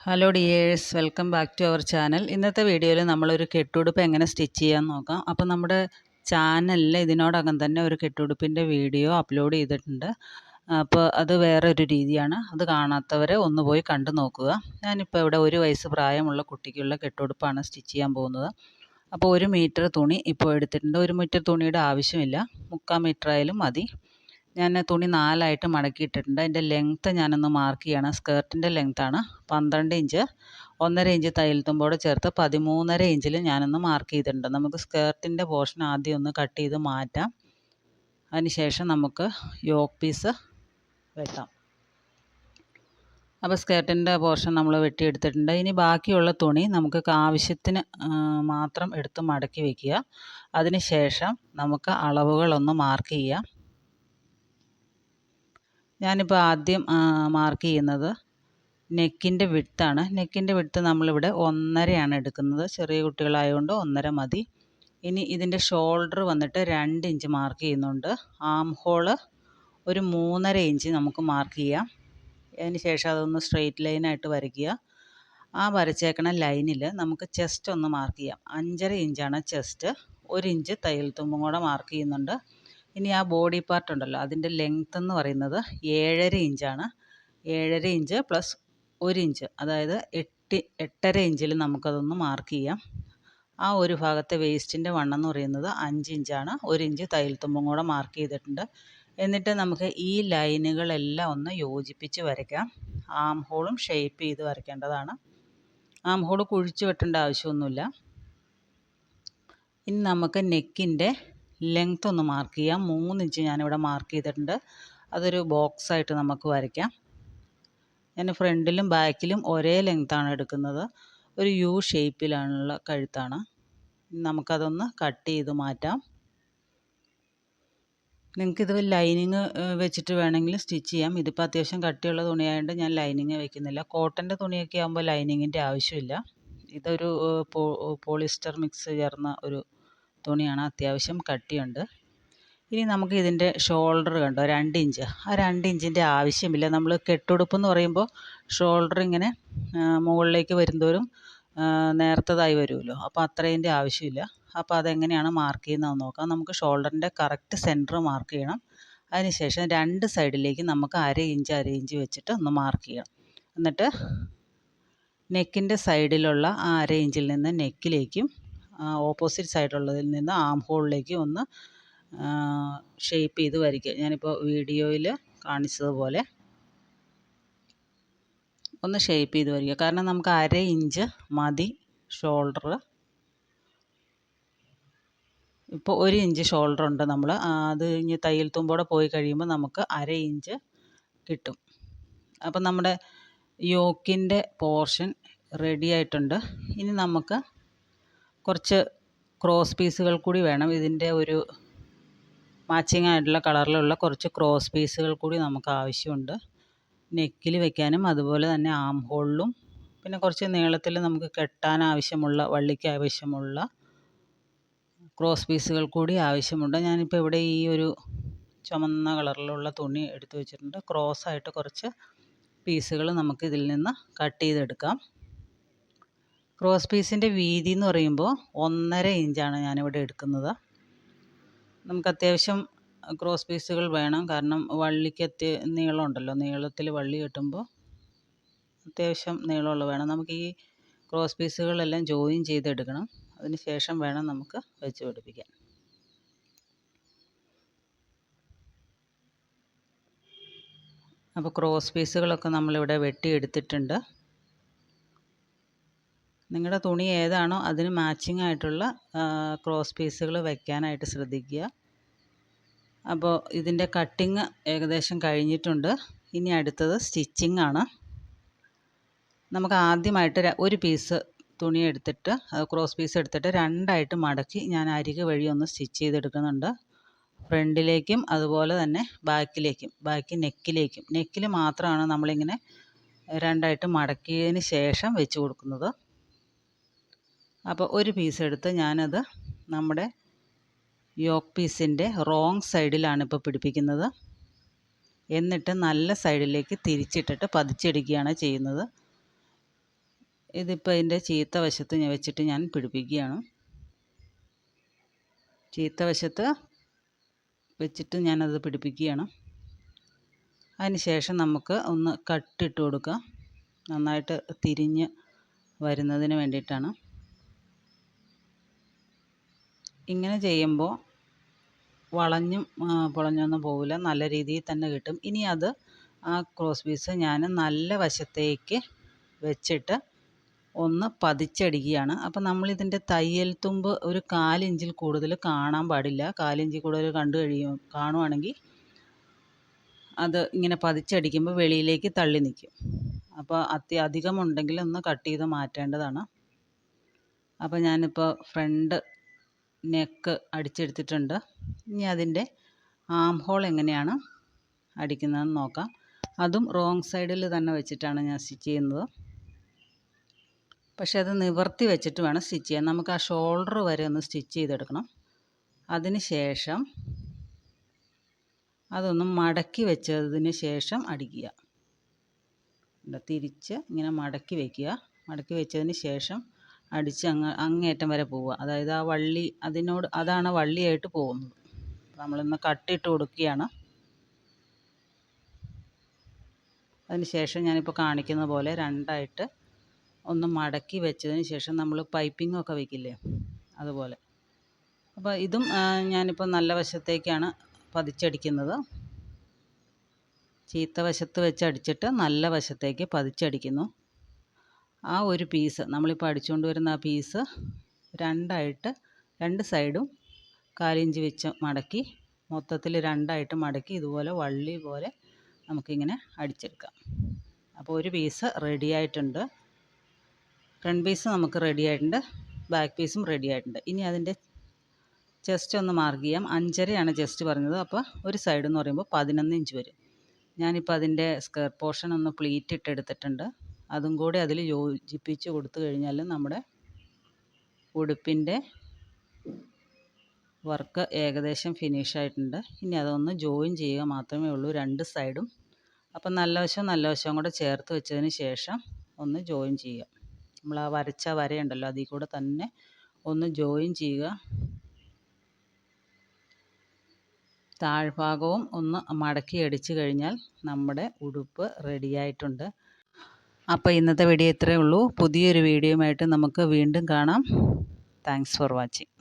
Hello dears, welcome back to our channel. ഇന്നത്തെ വീഡിയോയിൽ നമ്മളൊരു കെട്ടുടുപ്പ് എങ്ങനെ സ്റ്റിച്ച് ചെയ്യാൻ നോക്കാം. അപ്പോൾ നമ്മുടെ ചാനലിൽ ഇതിനോടകം തന്നെ ഒരു കെട്ടുടുപ്പിൻ്റെ വീഡിയോ അപ്ലോഡ് ചെയ്തിട്ടുണ്ട്. അപ്പോൾ അത് വേറൊരു രീതിയാണ്. അത് കാണാത്തവരെ ഒന്ന് പോയി കണ്ടു നോക്കുക. ഞാനിപ്പോൾ ഇവിടെ 1 വയസ്സ് പ്രായമുള്ള കുട്ടിക്കുള്ള കെട്ടുടുപ്പാണ് സ്റ്റിച്ച് ചെയ്യാൻ പോകുന്നത്. അപ്പോൾ 1 മീറ്റർ തുണി ഇപ്പോൾ എടുത്തിട്ടുണ്ട്. 1 മീറ്റർ തുണിയുടെ ആവശ്യമില്ല, 3/4 മീറ്റർ ആയാലും മതി. ഞാൻ തുണി 4 ആയിട്ട് മടക്കിയിട്ടിട്ടുണ്ട്. അതിൻ്റെ ലെങ്ത്ത് ഞാനൊന്ന് മാർക്ക് ചെയ്യണം. സ്കേർട്ടിൻ്റെ ലെങ്ത്താണ് 12 ഇഞ്ച്. 1.5 ഇഞ്ച് തയ്യൽ തുമ്പോടെ ചേർത്ത് 13.5 ഇഞ്ചിൽ ഞാനൊന്ന് മാർക്ക് ചെയ്തിട്ടുണ്ട്. നമുക്ക് സ്കേർട്ടിൻ്റെ പോർഷൻ ആദ്യം ഒന്ന് കട്ട് ചെയ്ത് മാറ്റാം. അതിനുശേഷം നമുക്ക് യോക്ക് പീസ് വെട്ടാം. അപ്പോൾ സ്കേർട്ടിൻ്റെ പോർഷൻ നമ്മൾ വെട്ടിയെടുത്തിട്ടുണ്ട്. ഇനി ബാക്കിയുള്ള തുണി നമുക്ക് ആവശ്യത്തിന് മാത്രം എടുത്ത് മടക്കി വയ്ക്കുക. അതിനുശേഷം നമുക്ക് അളവുകളൊന്ന് മാർക്ക് ചെയ്യാം. ഞാനിപ്പോൾ ആദ്യം മാർക്ക് ചെയ്യുന്നത് നെക്കിൻ്റെ വിഡ്ത്താണ്. നെക്കിൻ്റെ വിഡ്ത്ത് നമ്മളിവിടെ 1.5 എടുക്കുന്നത്. ചെറിയ കുട്ടികളായതുകൊണ്ട് 1.5 മതി. ഇനി ഇതിൻ്റെ ഷോൾഡർ വന്നിട്ട് 2 ഇഞ്ച് മാർക്ക് ചെയ്യുന്നുണ്ട്. ആം ഹോള് ഒരു 3.5 ഇഞ്ച് നമുക്ക് മാർക്ക് ചെയ്യാം. അതിന് ശേഷം അതൊന്ന് സ്ട്രെയിറ്റ് ലൈനായിട്ട് വരയ്ക്കുക. ആ വരച്ചേക്കണ ലൈനിൽ നമുക്ക് ചെസ്റ്റ് ഒന്ന് മാർക്ക് ചെയ്യാം. 5.5 ഇഞ്ചാണ് ചെസ്റ്റ്. 1 ഇഞ്ച് തയ്യൽ തുമ്പും കൂടെ മാർക്ക് ചെയ്യുന്നുണ്ട്. ഇനി ആ ബോഡി പാർട്ട് ഉണ്ടല്ലോ, അതിൻ്റെ ലെങ്ത്ത് എന്ന് പറയുന്നത് 7.5 ഇഞ്ചാണ്. 7.5 ഇഞ്ച് പ്ലസ് 1 ഇഞ്ച്, അതായത് 8.5 ഇഞ്ചിൽ നമുക്കതൊന്ന് മാർക്ക് ചെയ്യാം. ആ ഒരു ഭാഗത്തെ വേസ്റ്റിൻ്റെ വണ്ണം എന്ന് പറയുന്നത് 5 ഇഞ്ചാണ്. 1 ഇഞ്ച് തയ്യൽ തുമ്പും കൂടെ മാർക്ക് ചെയ്തിട്ടുണ്ട്. എന്നിട്ട് നമുക്ക് ഈ ലൈനുകളെല്ലാം ഒന്ന് യോജിപ്പിച്ച് വരയ്ക്കാം. ആം ഹോളും ഷേപ്പ് ചെയ്ത് വരയ്ക്കേണ്ടതാണ്. ആം ഹോൾ കുഴിച്ച് വെട്ടേണ്ട ആവശ്യമൊന്നുമില്ല. ഇനി നമുക്ക് നെക്കിൻ്റെ ലെങ്ത്ത് ഒന്ന് മാർക്ക് ചെയ്യാം. 3 ഇഞ്ച് ഞാനിവിടെ മാർക്ക് ചെയ്തിട്ടുണ്ട്. അതൊരു ബോക്സായിട്ട് നമുക്ക് വരയ്ക്കാം. ഞാൻ ഫ്രണ്ടിലും ബാക്കിലും ഒരേ ലെങ്ത്താണ് എടുക്കുന്നത്. ഒരു യു ഷേപ്പിലുള്ള കഴുത്താണ്. നമുക്കതൊന്ന് കട്ട് ചെയ്ത് മാറ്റാം. നിങ്ങൾക്കിത് ലൈനിങ് വെച്ചിട്ട് വേണമെങ്കിൽ സ്റ്റിച്ച് ചെയ്യാം. ഇതിപ്പോൾ അത്യാവശ്യം കട്ടിയുള്ള തുണിയായതുകൊണ്ട് ഞാൻ ലൈനിങ് വെക്കുന്നില്ല. കോട്ടൻ്റെ തുണിയൊക്കെ ആകുമ്പോൾ ലൈനിങ്ങിൻ്റെ ആവശ്യമില്ല. ഇതൊരു പോളിസ്റ്റർ മിക്സ് ചേർന്ന ഒരു തുണിയാണ്, അത്യാവശ്യം കട്ടിയുണ്ട്. ഇനി നമുക്ക് ഇതിൻ്റെ ഷോൾഡർ കണ്ടോ, 2 ഇഞ്ച്. ആ 2 ഇഞ്ചിൻ്റെ ആവശ്യമില്ല. നമ്മൾ കെട്ടുടുപ്പ് എന്ന് പറയുമ്പോൾ ഷോൾഡർ ഇങ്ങനെ മുകളിലേക്ക് വരുന്തോറും നേർത്തതായി വരുമല്ലോ. അപ്പോൾ അത്രേൻ്റെ ആവശ്യമില്ല. അപ്പോൾ അതെങ്ങനെയാണ് മാർക്ക് ചെയ്യുന്നതെന്ന് നോക്കാം. നമുക്ക് ഷോൾഡറിൻ്റെ കറക്റ്റ് സെൻറ്റർ മാർക്ക് ചെയ്യണം. അതിനുശേഷം 2 സൈഡിലേക്ക് നമുക്ക് 1/2 ഇഞ്ച് വെച്ചിട്ട് ഒന്ന് മാർക്ക് ചെയ്യണം. എന്നിട്ട് നെക്കിൻ്റെ സൈഡിലുള്ള ആ 1/2 ഇഞ്ചിൽ നിന്ന് നെക്കിലേക്കും ഓപ്പോസിറ്റ് സൈഡിലുള്ളതിൽ നിന്ന് ആം ഹോളിലേക്കും ഒന്ന് ഷേപ്പ് ചെയ്ത് വരയ്ക്കുക. ഞാനിപ്പോൾ വീഡിയോയിൽ കാണിച്ചതുപോലെ ഒന്ന് ഷേപ്പ് ചെയ്ത് വരിക. കാരണം നമുക്ക് 1/2 ഇഞ്ച് മതി ഷോൾഡർ. ഇപ്പോൾ 1 ഇഞ്ച് ഷോൾഡർ ഉണ്ട് നമ്മൾ. അത് ഇനി തയ്യൽ തുമ്പോടെ പോയി കഴിയുമ്പോൾ നമുക്ക് 1/2 ഇഞ്ച് കിട്ടും. അപ്പം നമ്മുടെ യോക്കിൻ്റെ പോർഷൻ റെഡി ആയിട്ടുണ്ട്. ഇനി നമുക്ക് കുറച്ച് ക്രോസ് പീസുകൾ കൂടി വേണം. ഇതിൻ്റെ ഒരു മാച്ചിങ് ആയിട്ടുള്ള കളറിലുള്ള കുറച്ച് ക്രോസ് പീസുകൾ കൂടി നമുക്ക് ആവശ്യമുണ്ട്. നെക്കിൽ വെക്കാനും അതുപോലെ തന്നെ ആം ഹോളിലും, പിന്നെ കുറച്ച് നീളത്തിൽ നമുക്ക് കെട്ടാൻ ആവശ്യമുള്ള, വള്ളിക്ക് ആവശ്യമുള്ള ക്രോസ് പീസുകൾ കൂടി ആവശ്യമുണ്ട്. ഞാനിപ്പോൾ ഇവിടെ ഈ ഒരു ചുമന്ന കളറിലുള്ള തുണി എടുത്ത് വെച്ചിട്ടുണ്ട്. ക്രോസായിട്ട് കുറച്ച് പീസുകൾ നമുക്ക് ഇതിൽ നിന്ന് കട്ട് ചെയ്തെടുക്കാം. ക്രോസ് പീസിൻ്റെ വീതി എന്ന് പറയുമ്പോൾ 1.5 ഇഞ്ചാണ് ഞാനിവിടെ എടുക്കുന്നത്. നമുക്ക് അത്യാവശ്യം ക്രോസ് പീസുകൾ വേണം. കാരണം വള്ളിക്ക് നീളമുണ്ടല്ലോ, നീളത്തിൽ വള്ളി കെട്ടുമ്പോൾ അത്യാവശ്യം നീളമുള്ള വേണം. നമുക്ക് ഈ ക്രോസ് പീസുകളെല്ലാം ജോയിൻ ചെയ്തെടുക്കണം. അതിന് ശേഷം വേണം നമുക്ക് വെച്ച് പിടിപ്പിക്കാൻ. അപ്പോൾ ക്രോസ് പീസുകളൊക്കെ നമ്മളിവിടെ വെട്ടിയെടുത്തിട്ടുണ്ട്. നിങ്ങളുടെ തുണി ഏതാണോ അതിന് മാച്ചിങ് ആയിട്ടുള്ള ക്രോസ് പീസുകൾ വയ്ക്കാനായിട്ട് ശ്രദ്ധിക്കുക. അപ്പോൾ ഇതിൻ്റെ കട്ടിങ് ഏകദേശം കഴിഞ്ഞിട്ടുണ്ട്. ഇനി അടുത്തത് സ്റ്റിച്ചിങ് ആണ്. നമുക്ക് ആദ്യമായിട്ട് ഒരു പീസ് തുണി എടുത്തിട്ട്, ക്രോസ് പീസ് എടുത്തിട്ട് 2 ആയിട്ട് മടക്കി ഞാൻ അരികെ വഴി ഒന്ന് സ്റ്റിച്ച് ചെയ്തെടുക്കുന്നുണ്ട്. ഫ്രണ്ടിലേക്കും അതുപോലെ തന്നെ ബാക്കിലേക്കും, ബാക്കി നെക്കിലേക്കും. നെക്കിൽ മാത്രമാണ് നമ്മളിങ്ങനെ 2 ആയിട്ട് മടക്കിയതിന് ശേഷം വെച്ച് കൊടുക്കുന്നത്. അപ്പോൾ ഒരു പീസ് എടുത്ത് ഞാനത് നമ്മുടെ യോക്ക് പീസിൻ്റെ റോങ് സൈഡിലാണ് ഇപ്പോൾ പിടിപ്പിക്കുന്നത്. എന്നിട്ട് നല്ല സൈഡിലേക്ക് തിരിച്ചിട്ടിട്ട് പതിച്ചെടുക്കുകയാണ് ചെയ്യുന്നത്. ഇതിപ്പോൾ ഇതിൻ്റെ ചീത്ത വശത്ത് വെച്ചിട്ട് ഞാൻ പിടിപ്പിക്കുകയാണ്. ചീത്ത വശത്ത് വെച്ചിട്ട് ഞാനത് പിടിപ്പിക്കുകയാണ്. അതിന് ശേഷം നമുക്ക് ഒന്ന് കട്ടിട്ട് കൊടുക്കാം, നന്നായിട്ട് തിരിഞ്ഞ് വരുന്നതിന് വേണ്ടിയിട്ടാണ്. ഇങ്ങനെ ചെയ്യുമ്പോൾ വളഞ്ഞും പൊളഞ്ഞൊന്നും പോവില്ല, നല്ല രീതിയിൽ തന്നെ കിട്ടും. ഇനി അത് ആ ക്രോസ് പീസ് ഞാൻ നല്ല വശത്തേക്ക് വെച്ചിട്ട് ഒന്ന് പതിച്ചടിക്കുകയാണ്. അപ്പോൾ നമ്മളിതിൻ്റെ തയ്യൽ തുമ്പ് ഒരു 4 ഇഞ്ചിൽ കൂടുതൽ കാണാൻ പാടില്ല. 4 ഇഞ്ചിൽ കൂടുതൽ കാണുവാണെങ്കിൽ അത് ഇങ്ങനെ പതിച്ചടിക്കുമ്പോൾ വെളിയിലേക്ക് തള്ളി നിൽക്കും. അപ്പോൾ അധികമുണ്ടെങ്കിൽ ഒന്ന് കട്ട് ചെയ്ത് മാറ്റേണ്ടതാണ്. അപ്പോൾ ഞാനിപ്പോൾ ഫ്രണ്ട് നെക്ക് അടിച്ചെടുത്തിട്ടുണ്ട്. ഇനി അതിൻ്റെ ആം ഹോൾ എങ്ങനെയാണ് അടിക്കുന്നതെന്ന് നോക്കാം. അതും റോങ് സൈഡിൽ തന്നെ വെച്ചിട്ടാണ് ഞാൻ സ്റ്റിച്ച് ചെയ്യുന്നത്. പക്ഷെ അത് നിവർത്തി വെച്ചിട്ട് വേണം സ്റ്റിച്ച് ചെയ്യാൻ. നമുക്ക് ആ ഷോൾഡർ വരെ ഒന്ന് സ്റ്റിച്ച് ചെയ്തെടുക്കണം. അതിന് ശേഷം അതൊന്ന് മടക്കി വെച്ചതിന് ശേഷം അടിക്കുക. തിരിച്ച് ഇങ്ങനെ മടക്കി വയ്ക്കുക. മടക്കി വെച്ചതിന് ശേഷം അടിച്ച് അങ്ങേറ്റം വരെ പോവുക. അതായത് ആ വള്ളി അതാണ് വള്ളിയായിട്ട് പോകുന്നത്. നമ്മളിന്ന് കട്ടിട്ട് കൊടുക്കുകയാണ്. അതിന് ശേഷം ഞാനിപ്പോൾ കാണിക്കുന്ന പോലെ രണ്ടായിട്ട് ഒന്ന് മടക്കി വെച്ചതിന് ശേഷം നമ്മൾ പൈപ്പിങ്ങൊക്കെ വയ്ക്കില്ലേ, അതുപോലെ. അപ്പോൾ ഇതും ഞാനിപ്പോൾ നല്ല വശത്തേക്കാണ് പതിച്ചടിക്കുന്നത്. ചീത്ത വശത്ത് വെച്ച് അടിച്ചിട്ട് നല്ല വശത്തേക്ക് പതിച്ചടിക്കുന്നു. ആ ഒരു പീസ് നമ്മളിപ്പോൾ അടിച്ചുകൊണ്ട് വരുന്ന ആ പീസ് രണ്ടായിട്ട് 2 സൈഡും 4 ഇഞ്ച് വെച്ച് മടക്കി മൊത്തത്തിൽ രണ്ടായിട്ട് മടക്കി ഇതുപോലെ വള്ളി പോലെ നമുക്കിങ്ങനെ അടിച്ചെടുക്കാം. അപ്പോൾ ഒരു പീസ് റെഡി ആയിട്ടുണ്ട്. ഫ്രണ്ട് പീസ് നമുക്ക് റെഡി ആയിട്ടുണ്ട്, ബാക്ക് പീസും റെഡി ആയിട്ടുണ്ട്. ഇനി അതിൻ്റെ ചെസ്റ്റ് ഒന്ന് മാർക്ക് ചെയ്യാം. 5.5 ചെസ്റ്റ് പറഞ്ഞത്. അപ്പോൾ ഒരു സൈഡ് എന്ന് പറയുമ്പോൾ 11 ഇഞ്ച് വരും. ഞാനിപ്പോൾ അതിൻ്റെ സ്കേർട്ട് പോർഷൻ ഒന്ന് പ്ലീറ്റ് ഇട്ടെടുത്തിട്ടുണ്ട്. അതും കൂടി അതിൽ യോജിപ്പിച്ച് കൊടുത്തു കഴിഞ്ഞാൽ നമ്മുടെ ഉടുപ്പിൻ്റെ വർക്ക് ഏകദേശം ഫിനിഷായിട്ടുണ്ട്. ഇനി അതൊന്ന് ജോയിൻ ചെയ്യുക മാത്രമേ ഉള്ളൂ 2 സൈഡും. അപ്പം നല്ല വശവും കൂടെ ചേർത്ത് വെച്ചതിന് ശേഷം ഒന്ന് ജോയിൻ ചെയ്യുക. നമ്മൾ ആ വരച്ച വരയുണ്ടല്ലോ അതിൽ കൂടെ തന്നെ ഒന്ന് ജോയിൻ ചെയ്യുക. താഴ്ഭാഗവും ഒന്ന് മടക്കി അടിച്ചു കഴിഞ്ഞാൽ നമ്മുടെ ഉടുപ്പ് റെഡിയായിട്ടുണ്ട്. അപ്പോൾ ഇന്നത്തെ വീഡിയോ ഇത്രയേ ഉള്ളൂ. പുതിയൊരു വീഡിയോയുമായിട്ട് നമുക്ക് വീണ്ടും കാണാം. Thanks for watching.